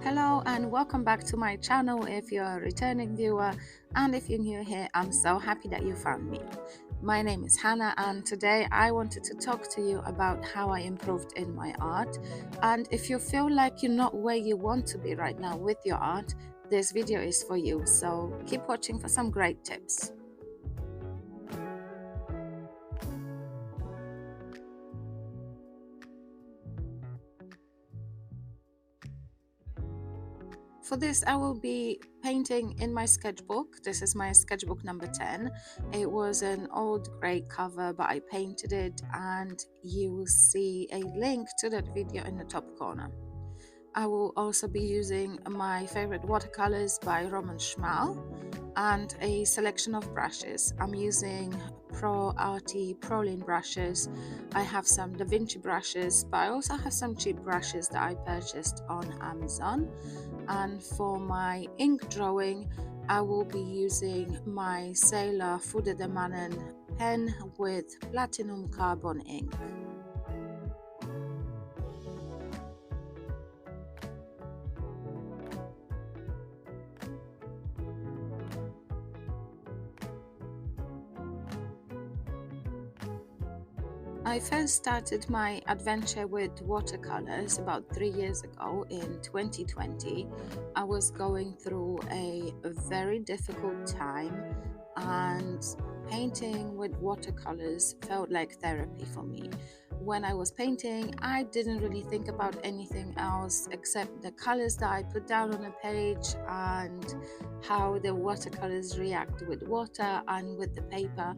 Hello and welcome back to my channel if you're a returning viewer, and if you're new here, I'm so happy that you found me. My name is Hannah and today I wanted to talk to you about how I improved in my art. And if you feel like you're not where you want to be right now with your art, this video is for you, so keep watching for some great tips. For this, I will be painting in my sketchbook. This is my sketchbook number 10. It was an old grey cover, but I painted it, and you will see a link to that video in the top corner. I will also be using my favorite watercolors by Roman Schmal and a selection of brushes. I'm using Pro Arty Pro Lean brushes. I have some Da Vinci brushes, but I also have some cheap brushes that I purchased on Amazon. And for my ink drawing, I will be using my Sailor Fude de Manen pen with platinum carbon ink. I first started my adventure with watercolors about 3 years ago in 2020. I was going through a very difficult time, and painting with watercolors felt like therapy for me. When I was painting, I didn't really think about anything else except the colors that I put down on a page and how the watercolors react with water and with the paper.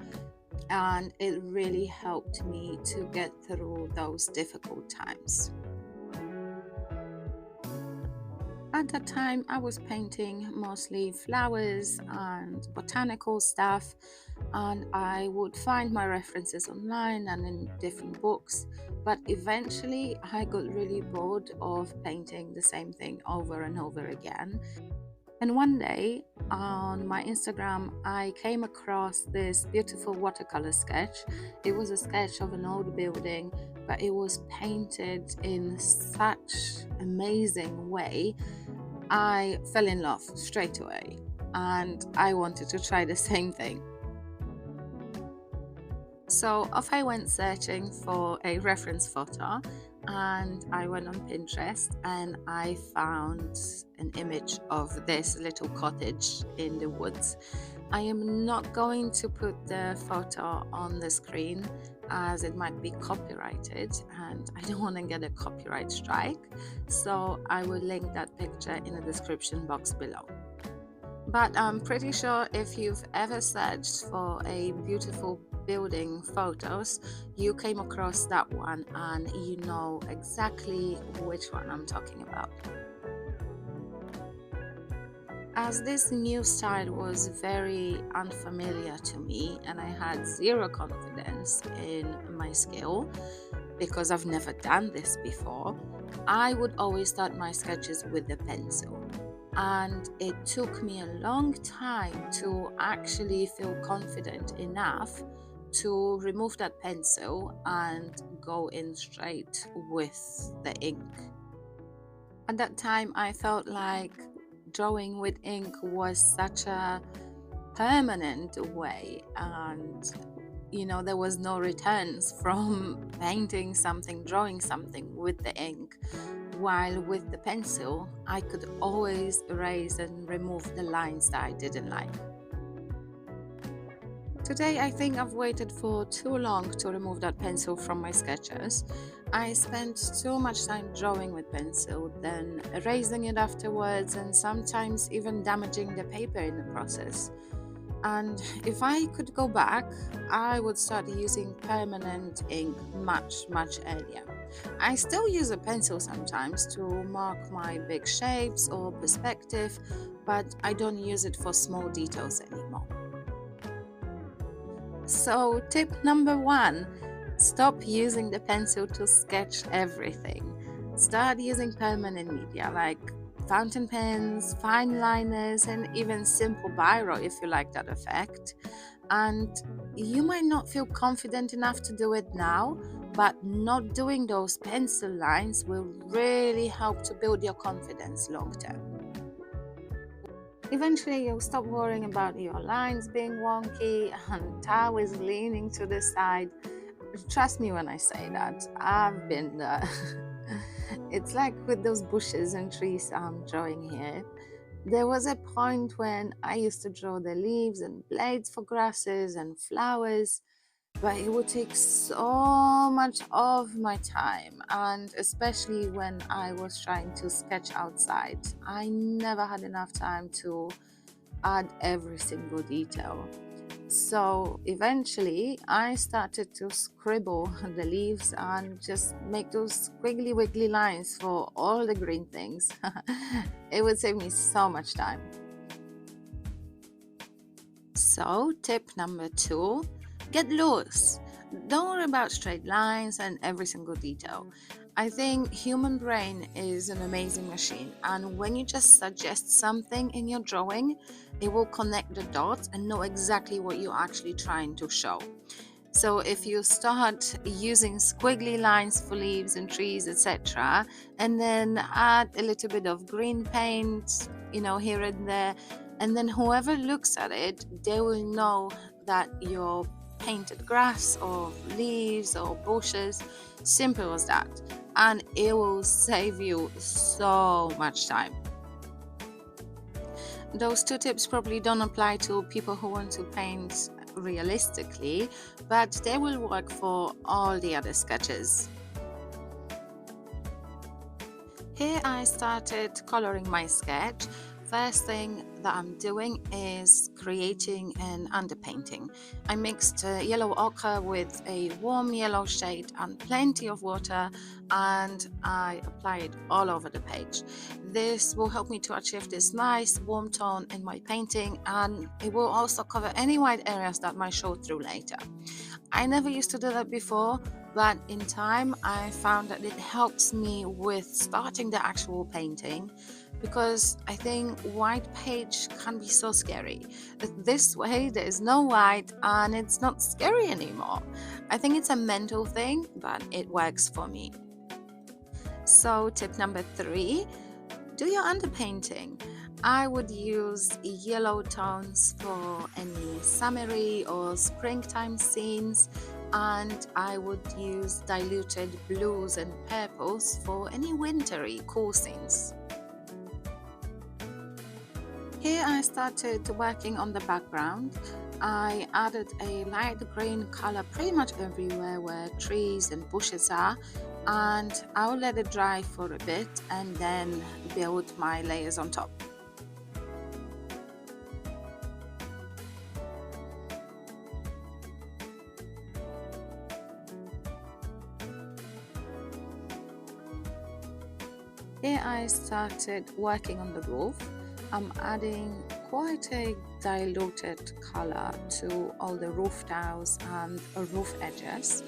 And it really helped me to get through those difficult times. At that time, I was painting mostly flowers and botanical stuff, and I would find my references online and in different books, but eventually I got really bored of painting the same thing over and over again. And one day on my Instagram, I came across this beautiful watercolor sketch. It was a sketch of an old building, but it was painted in such amazing way. I fell in love straight away, and I wanted to try the same thing. So off I went searching for a reference photo, and I went on Pinterest and I found an image of this little cottage in the woods. I am not going to put the photo on the screen as it might be copyrighted, and I don't want to get a copyright strike, so I will link that picture in the description box below. But I'm pretty sure if you've ever searched for a beautiful building photos, you came across that one and you know exactly which one I'm talking about. As this new style was very unfamiliar to me and I had zero confidence in my skill because I've never done this before, I would always start my sketches with the pencil. And it took me a long time to actually feel confident enough to remove that pencil and go in straight with the ink. At that time, I felt like drawing with ink was such a permanent way, and there was no returns from painting something, drawing something with the ink, while with the pencil I could always erase and remove the lines that I didn't like. Today I think I've waited for too long to remove that pencil from my sketches. I spent too much time drawing with pencil, then erasing it afterwards, and sometimes even damaging the paper in the process. And if I could go back, I would start using permanent ink much earlier. I still use a pencil sometimes to mark my big shapes or perspective, but I don't use it for small details anymore. So tip number 1, stop using the pencil to sketch everything. Start using permanent media like fountain pens, fine liners, and even simple biro if you like that effect. And you might not feel confident enough to do it now, but not doing those pencil lines will really help to build your confidence long term. Eventually, you'll stop worrying about your lines being wonky and towels leaning to the side. Trust me when I say that, I've been there. It's like with those bushes and trees I'm drawing here. There was a point when I used to draw the leaves and blades for grasses and flowers, but it would take so much of my time, and especially when I was trying to sketch outside, I never had enough time to add every single detail. So eventually I started to scribble the leaves and just make those squiggly wiggly lines for all the green things. It would save me so much time. So tip number 2, get loose. Don't worry about straight lines and every single detail. I think human brain is an amazing machine, and when you just suggest something in your drawing, it will connect the dots and know exactly what you're actually trying to show. So if you start using squiggly lines for leaves and trees, etc., and then add a little bit of green paint, here and there, and then whoever looks at it, they will know that you're painted grass or leaves or bushes. Simple as that. And it will save you so much time. Those 2 tips probably don't apply to people who want to paint realistically, but they will work for all the other sketches. Here I started coloring my sketch. First thing that I'm doing is creating an underpainting. I mixed yellow ochre with a warm yellow shade and plenty of water, and I apply it all over the page. This will help me to achieve this nice warm tone in my painting, and it will also cover any white areas that might show through later. I never used to do that before, but in time I found that it helps me with starting the actual painting, because I think white page can be so scary. This way there is no white and it's not scary anymore. I think it's a mental thing, but it works for me. So tip number 3, do your underpainting. I would use yellow tones for any summery or springtime scenes, and I would use diluted blues and purples for any wintry cool scenes. Here I started working on the background. I added a light green color pretty much everywhere where trees and bushes are, and I'll let it dry for a bit and then build my layers on top. Here I started working on the roof. I'm adding quite a diluted color to all the roof tiles and roof edges,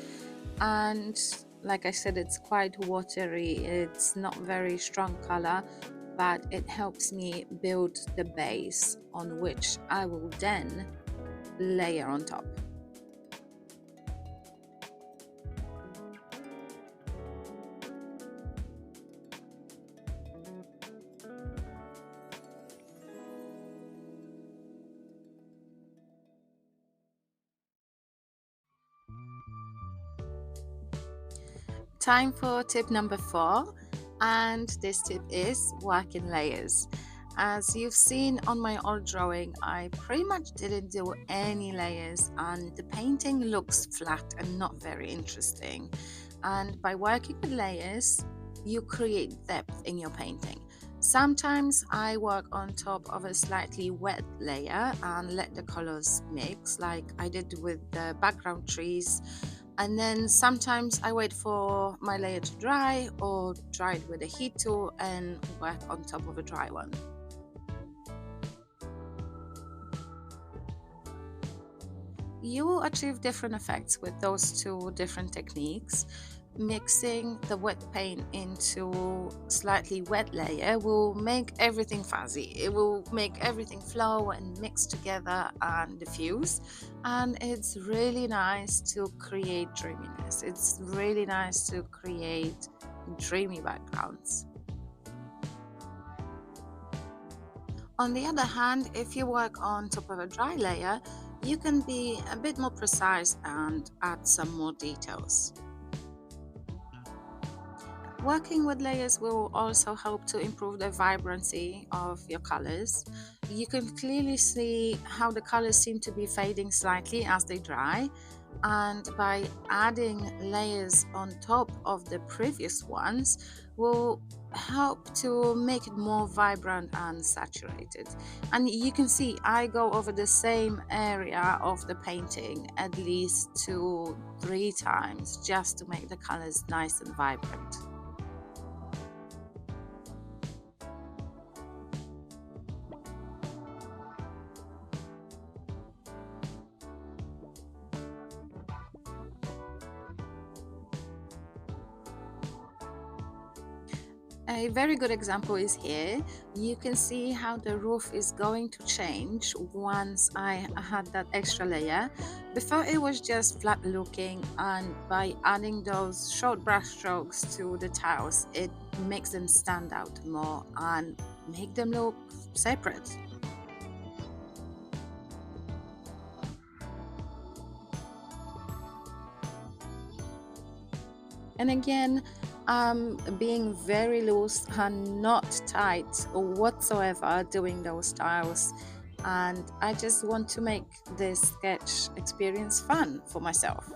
and like I said, it's quite watery. It's not very strong color, but it helps me build the base on which I will then layer on top. Time for tip number 4, and this tip is work in layers. As you've seen on my old drawing, I pretty much didn't do any layers and the painting looks flat and not very interesting. And by working with layers, you create depth in your painting. Sometimes I work on top of a slightly wet layer and let the colors mix, like I did with the background trees. And then sometimes I wait for my layer to dry or dry it with a heat tool and work on top of a dry one. You will achieve different effects with those 2 different techniques, mixing the wet paint into slightly wet layer will make everything fuzzy. It will make everything flow and mix together and diffuse, and it's really nice to create dreaminess. It's really nice to create dreamy backgrounds. On the other hand, if you work on top of a dry layer, you can be a bit more precise and add some more details. Working with layers will also help to improve the vibrancy of your colors. You can clearly see how the colors seem to be fading slightly as they dry, and by adding layers on top of the previous ones will help to make it more vibrant and saturated. And you can see I go over the same area of the painting at least 2-3 times just to make the colors nice and vibrant. A very good example is here. You can see how the roof is going to change once I had that extra layer. Before it was just flat looking, and by adding those short brush strokes to the tiles, it makes them stand out more and make them look separate. And again, I'm being very loose and not tight whatsoever doing those tiles. And I just want to make this sketch experience fun for myself.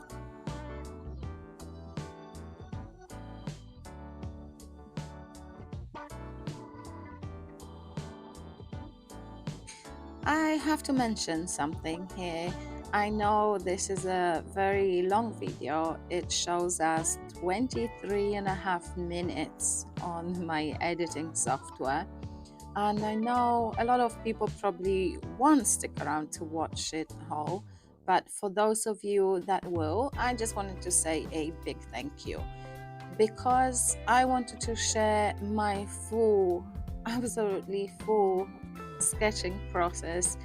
I have to mention something here. I know this is a very long video. It shows us 23.5 minutes on my editing software. And I know a lot of people probably won't stick around to watch it whole. But for those of you that will, I just wanted to say a big thank you, because I wanted to share my full, absolutely full sketching process.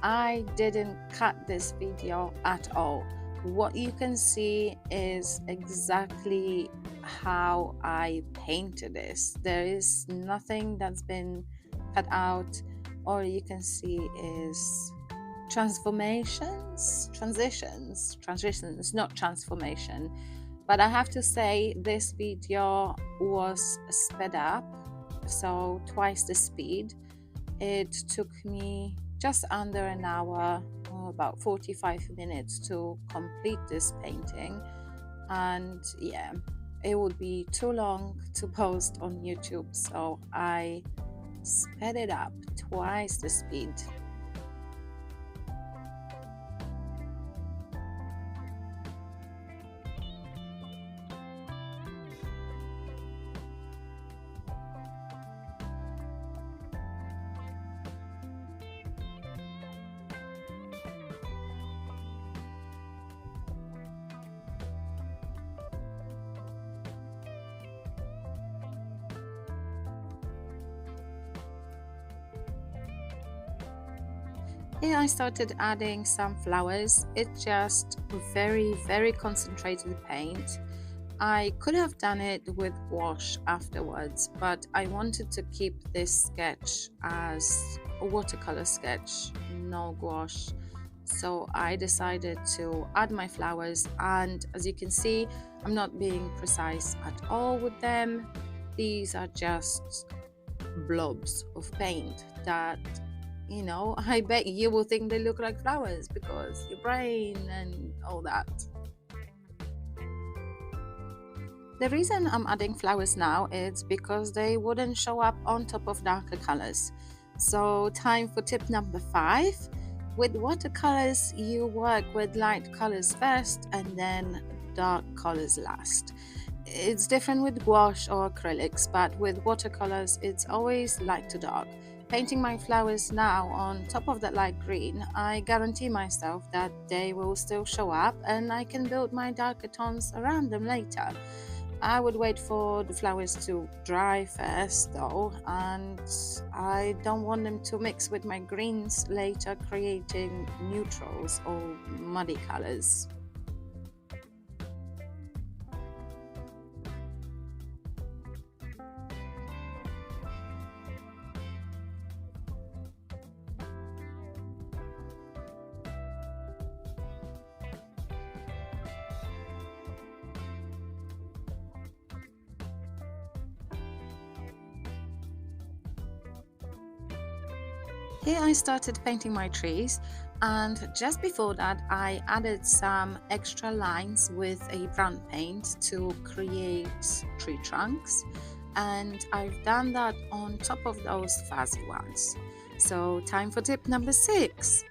I didn't cut this video at all. What you can see is exactly how I painted this. There is nothing that's been cut out. All you can see is transitions, not transformation. But I have to say this video was sped up, so twice the speed. It took me just under an hour, or about 45 minutes to complete this painting. And yeah, it would be too long to post on YouTube, so I sped it up twice the speed. Here I started adding some flowers. It's just very concentrated paint. I could have done it with gouache afterwards, but I wanted to keep this sketch as a watercolor sketch, no gouache. So I decided to add my flowers, and as you can see, I'm not being precise at all with them. These are just blobs of paint that, I bet you will think they look like flowers because your brain and all that. The reason I'm adding flowers now is because they wouldn't show up on top of darker colors. So time for tip number 5. With watercolors, you work with light colors first and then dark colors last. It's different with gouache or acrylics, but with watercolors, it's always light to dark. Painting my flowers now on top of that light green, I guarantee myself that they will still show up and I can build my darker tones around them later. I would wait for the flowers to dry first though, and I don't want them to mix with my greens later, creating neutrals or muddy colors. Here I started painting my trees, and just before that I added some extra lines with a brown paint to create tree trunks, and I've done that on top of those fuzzy ones. So time for tip number 6.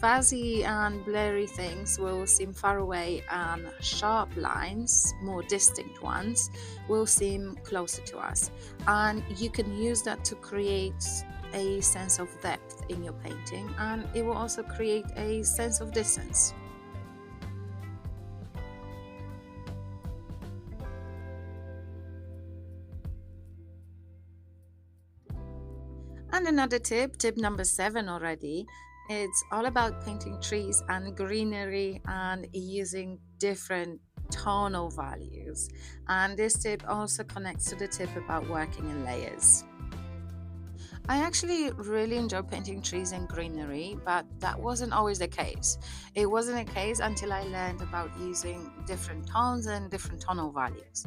Fuzzy and blurry things will seem far away, and sharp lines, more distinct ones, will seem closer to us, and you can use that to create a sense of depth in your painting, and it will also create a sense of distance. And another tip, tip number 7 already, it's all about painting trees and greenery and using different tonal values. And this tip also connects to the tip about working in layers. I actually really enjoy painting trees and greenery, but that wasn't always the case. It wasn't the case until I learned about using different tones and different tonal values.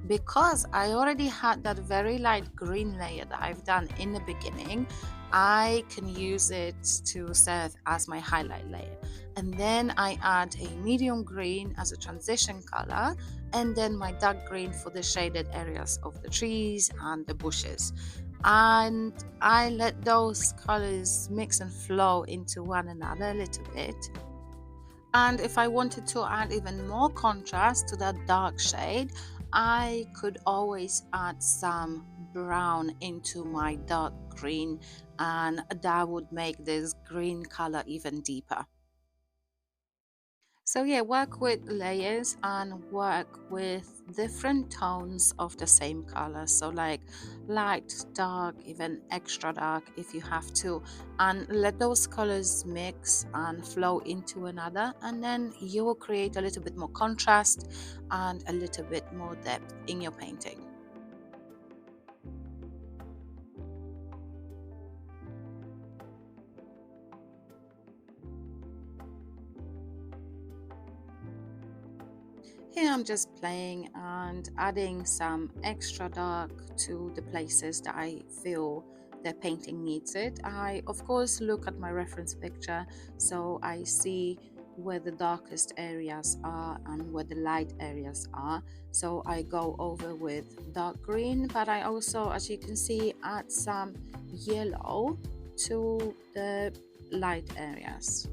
Because I already had that very light green layer that I've done in the beginning, I can use it to serve as my highlight layer. And then I add a medium green as a transition color, and then my dark green for the shaded areas of the trees and the bushes. And I let those colors mix and flow into one another a little bit. And if I wanted to add even more contrast to that dark shade, I could always add some brown into my dark green, and that would make this green color even deeper. So yeah, work with layers and work with different tones of the same color. So like light, dark, even extra dark if you have to. And let those colors mix and flow into another. And then you will create a little bit more contrast and a little bit more depth in your painting. Here I'm just playing and adding some extra dark to the places that I feel the painting needs it. I of course look at my reference picture, so I see where the darkest areas are and where the light areas are. So I go over with dark green, but I also, as you can see, add some yellow to the light areas.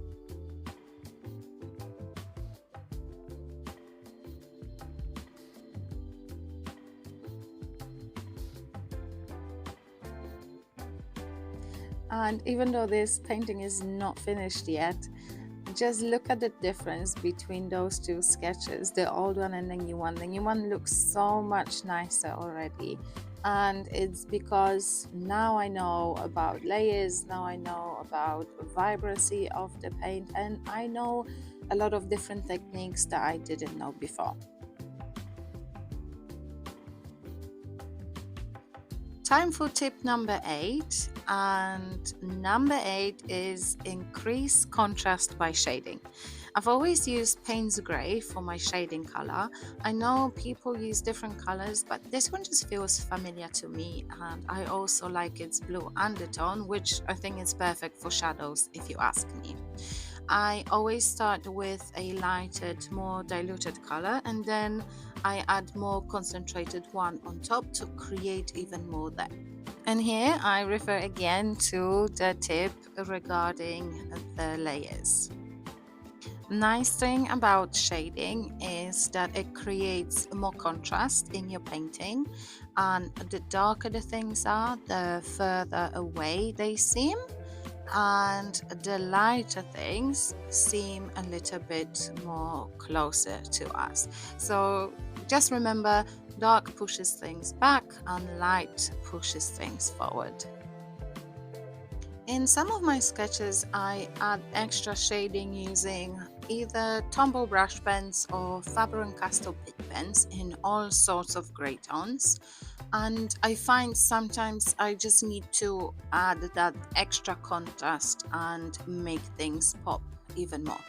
And even though this painting is not finished yet, just look at the difference between those two sketches, the old one and the new one. The new one looks so much nicer already. And it's because now I know about layers, now I know about vibrancy of the paint, and I know a lot of different techniques that I didn't know before. Time for tip number 8, and number 8 is increase contrast by shading. I've always used Payne's Grey for my shading color. I know people use different colors, but this one just feels familiar to me, and I also like its blue undertone, which I think is perfect for shadows if you ask me. I always start with a lighted, more diluted color, and then I add more concentrated one on top to create even more depth. And here I refer again to the tip regarding the layers. Nice thing about shading is that it creates more contrast in your painting, and the darker the things are, the further away they seem, and the lighter things seem a little bit more closer to us. So Just remember, dark pushes things back and light pushes things forward. In some of my sketches, I add extra shading using either tumble brush pens or Faber-Castell Pick pens in all sorts of grey tones. And I find sometimes I just need to add that extra contrast and make things pop even more.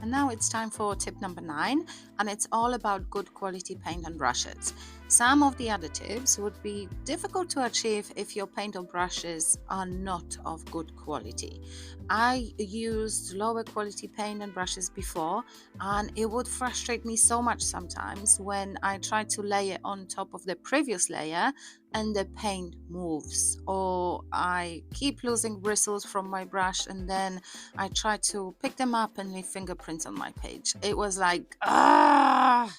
And now it's time for tip number 9, and it's all about good quality paint and brushes. Some of the other tips would be difficult to achieve if your paint or brushes are not of good quality. I used lower quality paint and brushes before, and it would frustrate me so much sometimes when I tried to lay it on top of the previous layer and the paint moves, or I keep losing bristles from my brush and then I try to pick them up and leave fingerprints on my page. It was like, ah!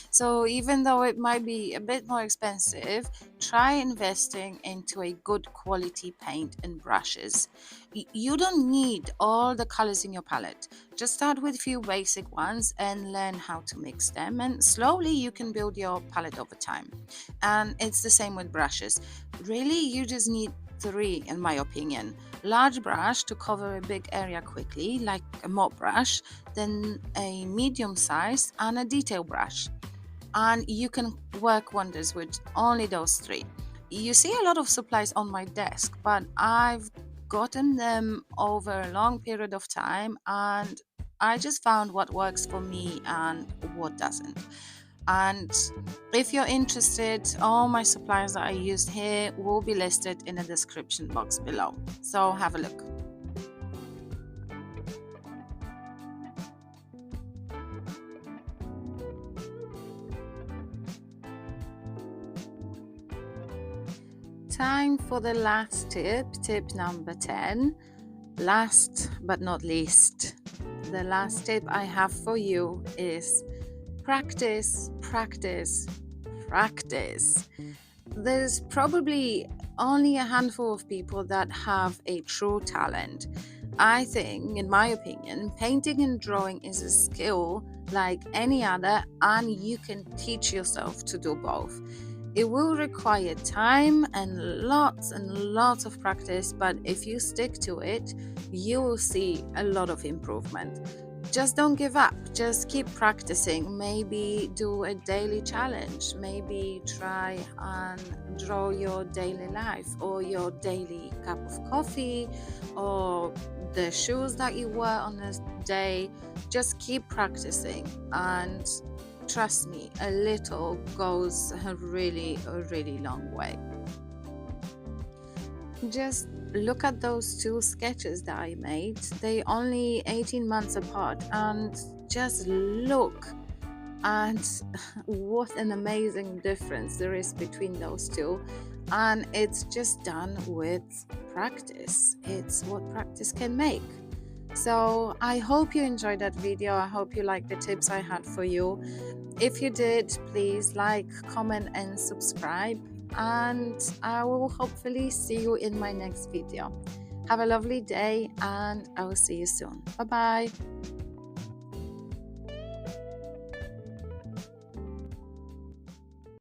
So even though it might be a bit more expensive, try investing into a good quality paint and brushes. You don't need all the colors in your palette. Just start with a few basic ones and learn how to mix them, and slowly you can build your palette over time. And it's the same with brushes. Really, you just need 3 in my opinion. Large brush to cover a big area quickly, like a mop brush, then a medium size and a detail brush. And you can work wonders with only those 3. You see a lot of supplies on my desk, but I've gotten them over a long period of time and I just found what works for me and what doesn't. And if you're interested, all my supplies that I used here will be listed in the description box below. So have a look. Time for the last tip number 10. Last but not least, the last tip I have for you is practice, practice, practice. There's probably only a handful of people that have a true talent. I think, in my opinion, painting and drawing is a skill like any other, and you can teach yourself to do both. It will require time and lots of practice, but if you stick to it, you will see a lot of improvement. Just don't give up, just keep practicing. Maybe do a daily challenge, maybe try and draw your daily life or your daily cup of coffee or the shoes that you wear on a day. Just keep practicing, and trust me, a little goes a really long way. Just look at those 2 sketches that I made. They only 18 months apart, and just look at what an amazing difference there is between those 2. And it's just done with practice. It's what practice can make. So I hope you enjoyed that video. I hope you liked the tips I had for you. If you did, please like, comment and subscribe, and I will hopefully see you in my next video. Have a lovely day and I will see you soon. Bye bye.